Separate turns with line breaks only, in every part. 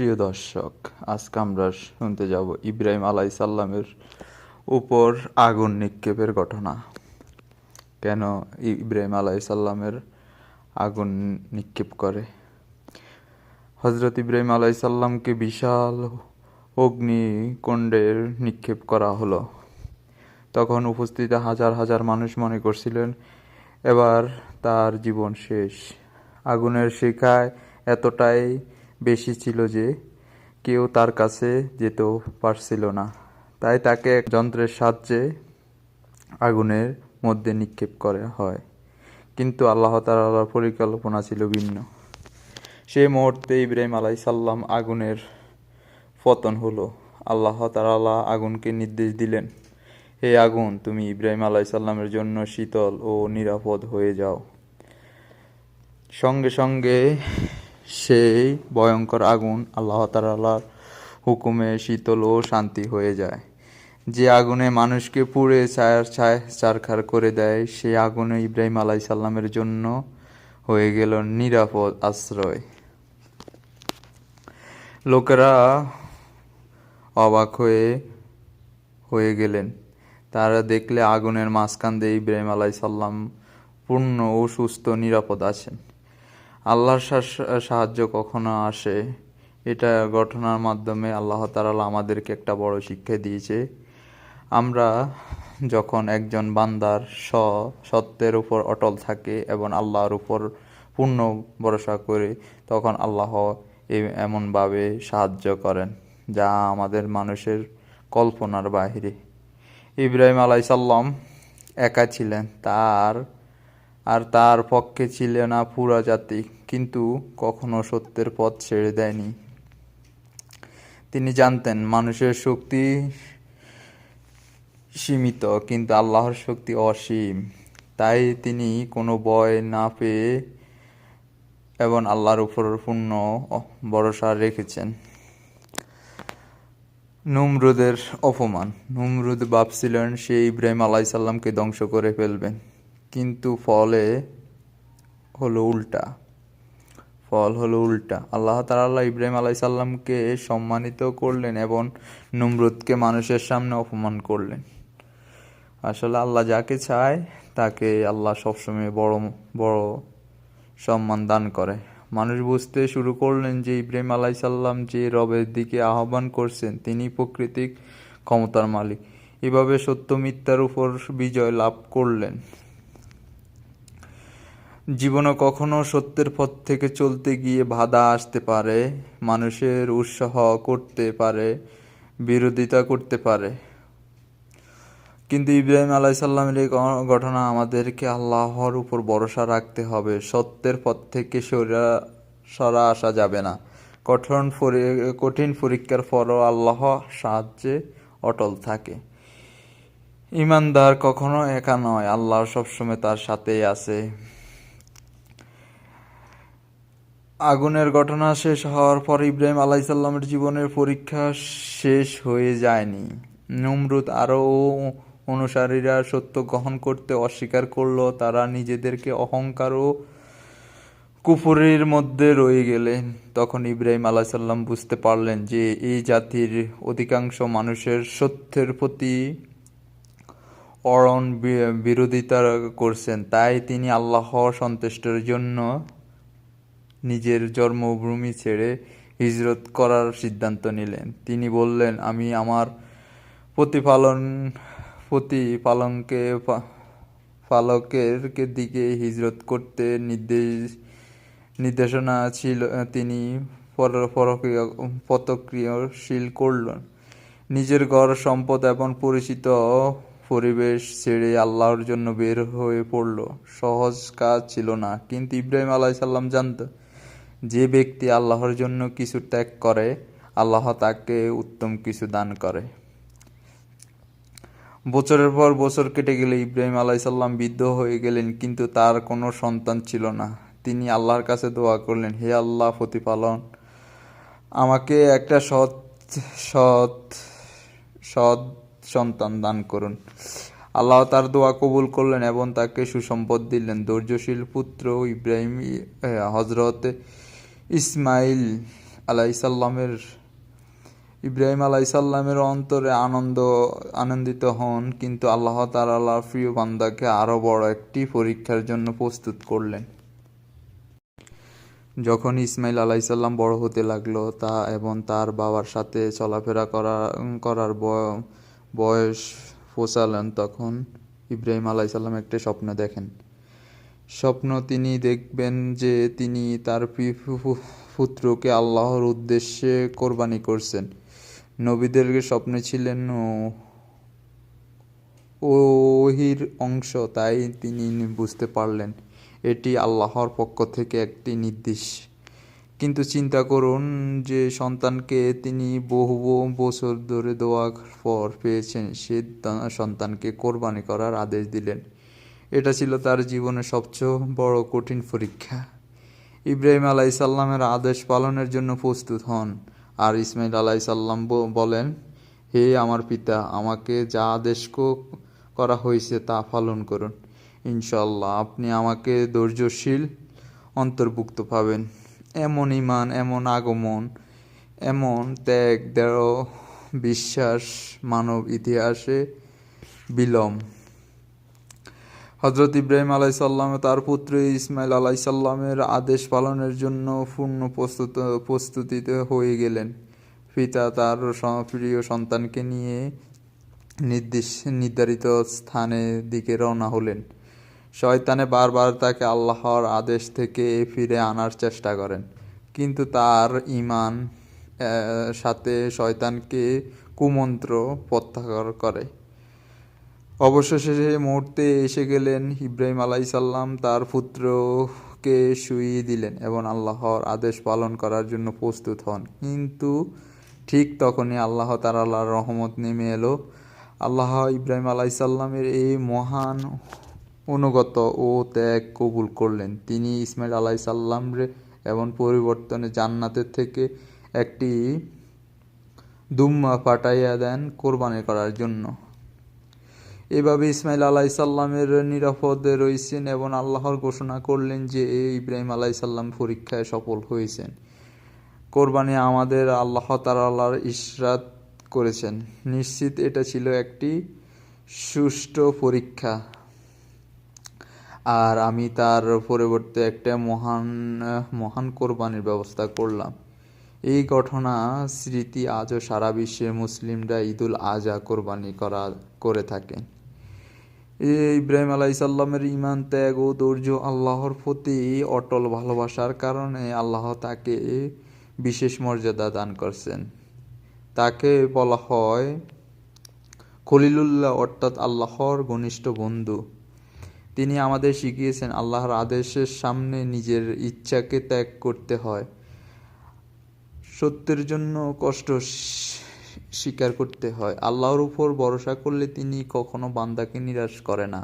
প্রিয় দর্শক, আজকে আমরা শুনতে যাব ইব্রাহিম আলাইসাল্লামের উপর আগুন নিক্ষেপের ঘটনা। কেন ইব্রাহিম আলাইসাল্লামের আগুন নিক্ষেপ করে? হজরত ইব্রাহিম আলাইসাল্লামকে বিশাল অগ্নিকুণ্ডের নিক্ষেপ করা হলো। তখন উপস্থিত হাজার হাজার মানুষ মনে করছিলেন এবার তার জীবন শেষ। আগুনের শিখায় এতটাই বেশি ছিল যে কেউ তার কাছে যেতেও পারছিল না। তাই তাকে এক যন্ত্রের সাহায্যে আগুনের মধ্যে নিক্ষেপ করা হয়। কিন্তু আল্লাহ তাআলার পরিকল্পনা ছিল ভিন্ন। সেই মুহূর্তে ইব্রাহিম আলাইসাল্লাম আগুনের পতন হলো। আল্লাহ তাআলা আগুনকে নির্দেশ দিলেন, হে আগুন, তুমি ইব্রাহিম আলাইসাল্লামের জন্য শীতল ও নিরাপদ হয়ে যাও। সঙ্গে সঙ্গে সেই ভয়ঙ্কর আগুন আল্লাহ তাআলার হুকুমে শীতল ও শান্তি হয়ে যায়। যে আগুনে মানুষকে পুড়ে ছারখার করে দেয়, সেই আগুনে ইব্রাহিম আলাইসাল্লামের জন্য হয়ে গেল নিরাপদ আশ্রয়। লোকেরা অবাক হয়ে গেলেন। তারা দেখলে আগুনের মাঝখান দিয়ে ইব্রাহিম আলাইসাল্লাম পূর্ণ ও সুস্থ নিরাপদ আছেন। আল্লাহর সাহায্য কখনো আসে, এটা ঘটনার মাধ্যমে আল্লাহ তাআলা আমাদেরকে একটা বড় শিক্ষা দিয়েছে। আমরা যখন একজন বান্দার সত্যের উপর অটল থাকে এবং আল্লাহর উপর পূর্ণ ভরসা করে, তখন আল্লাহ এমনভাবে সাহায্য করেন যা আমাদের মানুষের কল্পনার বাহিরে। ইব্রাহিম আলাইসাল্লাম একা ছিলেন, তার পক্ষে ছিল না পুরা জাতি, কিন্তু কখনো সত্যের পথ ছেড়ে দেয়নি। তিনি জানতেন মানুষের শক্তি সীমিত, কিন্তু আল্লাহর শক্তি অসীম। তাই তিনি কোনো ভয় না পেয়ে এবং আল্লাহর উপর পূর্ণ ভরসা রেখেছেন। নমরুদের অপমান। নমরুদ ভাবছিলেন সে ইব্রাহিম আলাইসাল্লামকে ধ্বংস করে ফেলবেন, কিন্তু ফল হলো উল্টা। আল্লাহ তাআলা ইব্রাহিম আলাইসাল্লামকে সম্মানিত করলেন এবং নমরুদকে মানুষের সামনে অপমান করলেন। আসলে আল্লাহ যাকে চায় তাকে আল্লাহ সবসময় বড় সম্মান দান করে। মানুষ বুঝতে শুরু করলেন যে ইব্রাহিম আলাইসাল্লাম যে রবের দিকে আহ্বান করছেন তিনি প্রকৃতিক ক্ষমতার মালিক। এভাবে সত্য মিথ্যার উপর বিজয় লাভ করলেন। জীবনে কখনো সত্যের পথ থেকে চলতে গিয়ে বাধা আসতে পারে, মানুষের উৎসাহ করতে পারে, বিরোধিতা করতে পারে। কিন্তু ইব্রাহিম আলাইসাল্লামের এই ঘটনা আমাদেরকে আল্লাহর উপর ভরসা রাখতে হবে। সত্যের পথ থেকে সরা আসা যাবে না। কঠিন পরীক্ষার পরও আল্লাহ সাহায্যে অটল থাকে। ঈমানদার কখনো একা নয়, আল্লাহ সবসময় তার সাথেই আছে। আগুনের ঘটনা শেষ হওয়ার পর ইব্রাহিম আলাইসাল্লামের জীবনের পরীক্ষা শেষ হয়ে যায়নি। নমরুদ আরও অনুসারীরা সত্য গ্রহণ করতে অস্বীকার করলো। তারা নিজেদেরকে অহংকার ও কুফরের মধ্যে রয়ে গেলেন। তখন ইব্রাহিম আলাইসাল্লাম বুঝতে পারলেন যে এই জাতির অধিকাংশ মানুষের সত্যের প্রতি অড়ন বিরোধিতা করছেন। তাই তিনি আল্লাহ সন্তুষ্টের জন্য নিজের জন্মভূমি ছেড়ে হিজরত করার সিদ্ধান্ত নিলেন। তিনি বললেন, আমি আমার প্রতিপালকের দিকে হিজরত করতে নির্দেশনা ছিল। তিনি প্রতিক্রিয়াশীল করলেন। নিজের ঘর, সম্পদ এবং পরিচিত পরিবেশ ছেড়ে আল্লাহর জন্য বের হয়ে পড়ল। সহজ কাজ ছিল না, কিন্তু ইব্রাহিম আলাইসাল্লাম জানত যে ব্যক্তি আল্লাহর জন্য কিছু ত্যাগ করে আল্লাহ তাকে উত্তম কিছু দান করে। বছরের পর বছর কেটে গেলে ইব্রাহিম আলাইসাল্লাম বৃদ্ধ হয়ে গেলেন, কিন্তু তার কোনো সন্তান ছিল না। তিনি আল্লাহর কাছে দোয়া করলেন, হে আল্লাহ প্রতিপালন, আমাকে একটা সৎ সন্তান দান করুন। আল্লাহ তার দোয়া কবুল করলেন এবং তাকে সুসম্পদ দিলেন। ধৈর্যশীল পুত্র ইব্রাহিম হজরত ইসমাইল আলাইসাল্লামের ইব্রাহিম আলাইসাল্লামের অন্তরে আনন্দিত হন, কিন্তু আল্লাহ তাআলার প্রিয় বান্দাকে আরো বড় একটি পরীক্ষার জন্য প্রস্তুত করলেন। যখন ইসমাইল আলাইসাল্লাম বড় হতে লাগলো এবং তার বাবার সাথে চলাফেরা করার বয়স পৌঁছালেন, তখন ইব্রাহিম আলাইসাল্লাম একটা স্বপ্ন দেখেন। তিনি দেখবেন যে তিনি তার পুত্রকে আল্লাহর উদ্দেশ্যে কোরবানি করছেন। নবীদের স্বপ্নে ছিলেন ওহীর অংশ, তাই তিনি বুঝতে পারলেন এটি আল্লাহর পক্ষ থেকে একটি নির্দেশ। কিন্তু চিন্তা করুন যে সন্তানকে তিনি বহু বছর ধরে দোয়ার পর পেয়েছেন, সে সন্তানকে কোরবানি করার আদেশ দিলেন। এটা ছিল তার জীবনের সবচেয়ে বড় কঠিন পরীক্ষা। ইব্রাহিম আলাইসাল্লামের আদেশ পালনের জন্য প্রস্তুত হন, আর ইসমাইল আলাইসাল্লাম বলেন, হে আমার পিতা, আমাকে যা আদেশ করা হয়েছে তা পালন করুন। ইনশাআল্লাহ আপনি আমাকে ধৈর্যশীল অন্তর্ভুক্ত পাবেন। এমন ঈমান, এমন আগমন, এমন ত্যাগ, দৃঢ় বিশ্বাস মানব ইতিহাসে বিলম। হযরত ইব্রাহিম আলাইসাল্লাম তার পুত্র ইসমাইল আলাইসাল্লামের আদেশ পালনের জন্য পূর্ণ প্রস্তুতিতে হয়ে গেলেন। পিতা তার প্রিয় সন্তানকে নিয়ে নির্ধারিত স্থানের দিকে রওনা হলেন। শয়তানে বারবার তাকে আল্লাহর আদেশ থেকে ফিরে আনার চেষ্টা করেন, কিন্তু তার ঈমান সাথে শয়তানকে কুমন্ত্র প্রত্যাখ্যান করে। অবশেষে সেই মুহূর্তে এসে গেলেন। ইব্রাহিম আলাইসাল্লাম তার পুত্রকে শুইয়ে দিলেন এবং আল্লাহর আদেশ পালন করার জন্য প্রস্তুত হন। কিন্তু ঠিক তখনই আল্লাহ তাআলার রহমত নেমে এলো। আল্লাহ ইব্রাহিম আলাইসাল্লামের এই মহান অনুগত ও ত্যাগ কবুল করলেন। তিনি ইসমাইল আলাইসাল্লামরে এবং পরিবর্তনে জান্নাতের থেকে একটি দুম্বা পাঠাইয়া দেন কোরবানি করার জন্য। এভাবে ইসমাইল আলাইসাল্লামের নিরাপদে রয়েছেন এবং আল্লাহর ঘোষণা করলেন যে ইব্রাহিম আলাইসাল্লাম পরীক্ষায় সফল হয়েছেন। কোরবানি আমাদের আল্লাহ তাআলার ইরশাদ করেছেন। নিশ্চিত এটা ছিল একটি সুষ্ঠু পরীক্ষা, আর আমি তার পরিবর্তে একটা মহান কোরবানির ব্যবস্থা করলাম। এই ঘটনা স্মৃতি আজও সারা বিশ্বের মুসলিমরা ঈদুল আজহা কোরবানি করে থাকেন। ইব্রাহিম আলাইসাল্লামের ঈমান, ত্যাগ ও ধৈর্য, আল্লাহর প্রতি অটল ভালোবাসার কারণে আল্লাহ তাকে বিশেষ মর্যাদা দান করছেন। তাকে বলা হয় খলিলুল্লাহ, অর্থাৎ আল্লাহর ঘনিষ্ঠ বন্ধু। তিনি আমাদের শিখিয়েছেন আল্লাহর আদেশের সামনে নিজের ইচ্ছাকে ত্যাগ করতে হয়, সত্যের জন্য কষ্ট স্বীকার করতে হয়। আল্লাহর উপর ভরসা করলে তিনি কখনো বান্দাকে নিরাশ করে না।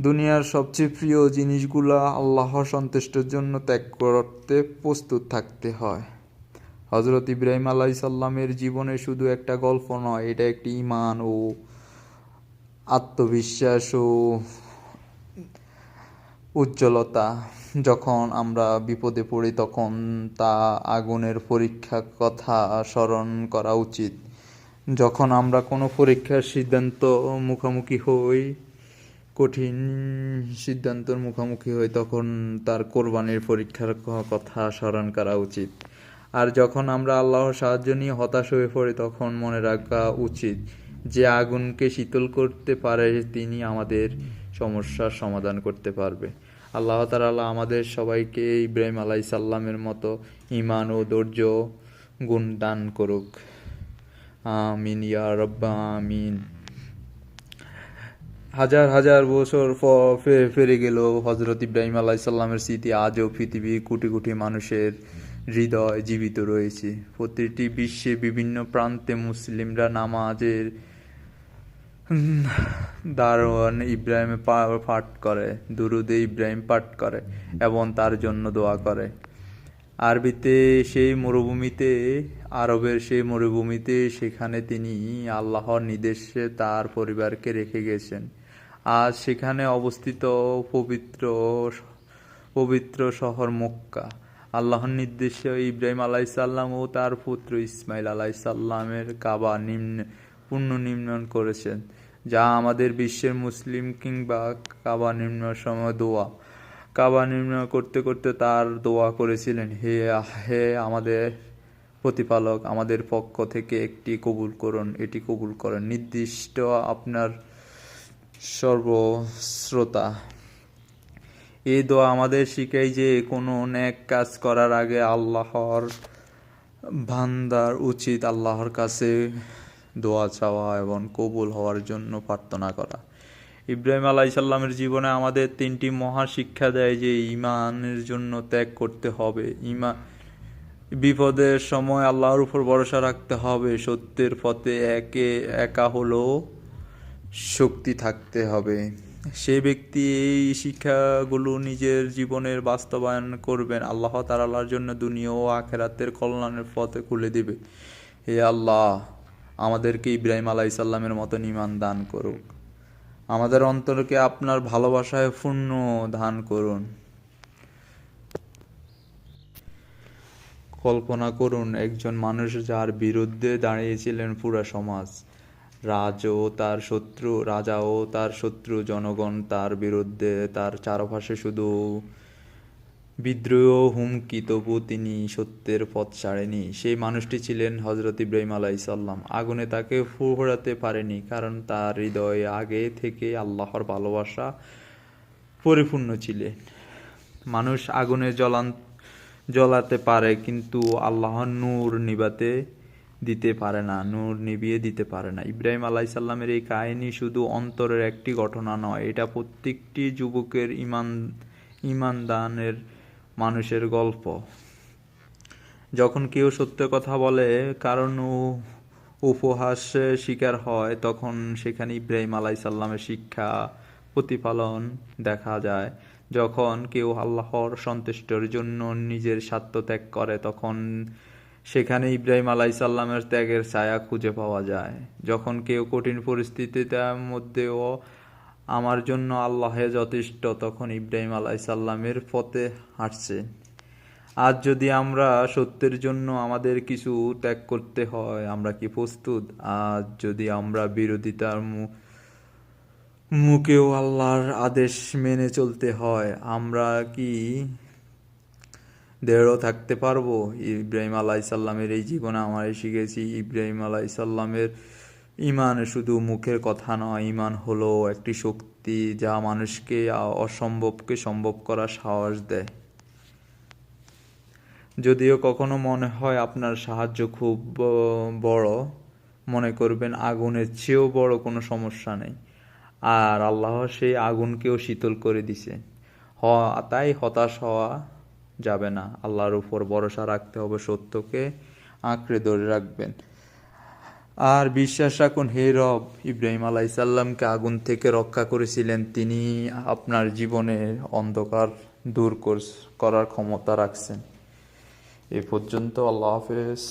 দুনিয়ার সবচেয়ে প্রিয় জিনিসগুলা আল্লাহর সন্তুষ্টির জন্য ত্যাগ করতে প্রস্তুত থাকতে হয়। হযরত ইব্রাহিম আলাইসাল্লামের জীবনে শুধু একটা গল্প নয়, এটা একটি ঈমান ও আত্মবিশ্বাস ও উজ্জ্বলতা। যখন আমরা বিপদে পড়ি তখন তা আগুনের পরীক্ষার কথা স্মরণ করা উচিত। যখন আমরা কোনো পরীক্ষার কঠিন সিদ্ধান্তের মুখোমুখি হই, তখন তার কোরবানির পরীক্ষার কথা স্মরণ করা উচিত। আর যখন আমরা আল্লাহর সাহায্য নিয়ে হতাশ হয়ে পড়ি, তখন মনে রাখা উচিত যে আগুনকে শীতল করতে পারে তিনি আমাদের সমস্যার সমাধান করতে পারবে। আল্লাহ তাআলা আমাদের সবাইকে ইব্রাহিম আলাইসাল্লামের মতো ঈমান ও ধৈর্য গুণ দান করুক। আমিন ইয়া রাব্বা আমিন। হাজার হাজার বছর ফিরে গেল, হযরত ইব্রাহিম আলাইসাল্লামের স্মৃতি আজও পৃথিবীর কোটি কোটি মানুষের হৃদয় জীবিত রয়েছে। প্রতিটি বিশ্বে বিভিন্ন প্রান্তে মুসলিমরা নামাজের দারওয়ান ইব্রাহিম পাঠ করে, দুরুদে ইব্রাহিম পাঠ করে এবং তার জন্য দোয়া করে। আরবের সেই মরুভূমিতে সেখানে তিনি আল্লাহর নির্দেশে তার পরিবারকে রেখে গেছেন। আজ সেখানে অবস্থিত পবিত্র শহর মক্কা। আল্লাহর নির্দেশে ইব্রাহিম আলাইসাল্লাম ও তার পুত্র ইসমাইল আলাইসাল্লামের কাবা পুনর্নির্মাণ করেছেন, যা আমাদের বিশ্বের মুসলিম কিংবা কাবা নির্মাণ সময় দোয়া। কাবা নির্মাণ করতে করতে তার দোয়া করেছিলেন, হে হে আমাদের প্রতিপালক, আমাদের পক্ষ থেকে এটি কবুল করুন, নির্দিষ্ট আপনার সর্বশ্রোতা। এই দোয়া আমাদের শিখায় যে কোনো নেক কাজ করার আগে আল্লাহর বান্দার উচিত আল্লাহর কাছে দোয়া চাওয়া এবং কবুল হওয়ার জন্য প্রার্থনা করা। ইব্রাহিম আলাইসাল্লামের জীবনে আমাদের তিনটি মহা শিক্ষা দেয় যে ঈমানের জন্য ত্যাগ করতে হবে, বিপদের সময় আল্লাহর উপর ভরসা রাখতে হবে, সত্যের পথে একা হলেও শক্তি থাকতে হবে। সে ব্যক্তি এই শিক্ষাগুলো নিজের জীবনের বাস্তবায়ন করবেন, আল্লাহ তাআলার জন্য দুনিয়া ও আখিরাতের কল্যাণের পথে খুলে দিবে। হে আল্লাহ, আমাদেরকে ইব্রাহিম আলাইসাল্লামের মতন ঈমান দান করুক। আমাদের অন্তরকে আপনার ভালোবাসায় পূর্ণ দান করুন। কল্পনা করুন একজন মানুষ যার বিরুদ্ধে দাঁড়িয়েছিলেন পুরা সমাজ, রাজা ও তার শত্রু, জনগণ তার বিরুদ্ধে, তার চারপাশে শুধু বিদ্রোহ হুমকি, তবু তিনি সত্যের পথ ছাড়েনি। সেই মানুষটি ছিলেন হযরত ইব্রাহিম আলাইহিসসালাম। আগুনে তাকে পোড়াতে পারেনি, কারণ তার হৃদয়ে আগে থেকে আল্লাহর ভালোবাসা পরিপূর্ণ ছিলেন। মানুষ আগুনে জ্বলাতে পারে, কিন্তু আল্লাহর নূর নিভিয়ে দিতে পারে না। ইব্রাহিম আলাইহিসসালামের এই কাহিনী শুধু অন্তরের একটি ঘটনা নয়, এটা প্রত্যেকটি যুবকের ঈমানদানের মানুষের গল্প। যখন কেউ সত্য কথা বলে, কারণ উপহাসের শিকার হয়, তখন সেখানে ইব্রাহিম আলাইহিসসালামের শিক্ষা প্রতিফলন দেখা যায়। যখন কেউ আল্লাহর সন্তুষ্টির জন্য নিজের স্বার্থ ত্যাগ করে, তখন সেখানে ইব্রাহিম আলাইহিসসালামের ত্যাগের ছায়া খুঁজে পাওয়া যায়। যখন কেউ কঠিন পরিস্থিতির মধ্যেও আমার জন্য আল্লাহে যথেষ্ট, তখন ইব্রাহিম আলাইহিসসালামের পথে হাঁটছে। আজ যদি আমরা সত্যের জন্য আমাদের কিছু ত্যাগ করতে হয়, আমরা কি প্রস্তুত? আজ যদি আমরা বিরোধিতার মুখেও আল্লাহর আদেশ মেনে চলতে হয়, আমরা কি দৃঢ় থাকতে পারবো? ইব্রাহিম আলাইহিসসালামের এই জীবনে আমরা শিখেছি, ইব্রাহিম আলাইহিসসালামের ঈমান শুধু মুখের কথা নয়, ঈমান হলো একটি শক্তি যা মানুষকে অসম্ভবকে সম্ভব করার সাহস দেয়। যদিও কখনো মনে হয় আপনার সাহায্য খুব বড়, মনে করবেন আগুনের চেয়েও বড় কোনো সমস্যা নেই, আর আল্লাহ সেই আগুনকেও শীতল করে দিছে। তাই হতাশ হওয়া যাবে না, আল্লাহর উপর ভরসা রাখতে হবে, সত্যকে আঁকড়ে ধরে রাখবেন আর বিশ্বাস রাখুন, হে রব ইব্রাহিম আলাইহিসসালামকে আগুন থেকে রক্ষা করেছিলেন, তিনি আপনার জীবনের অন্ধকার দূর করার ক্ষমতা রাখছেন। এ পর্যন্ত, আল্লাহ হাফেজ।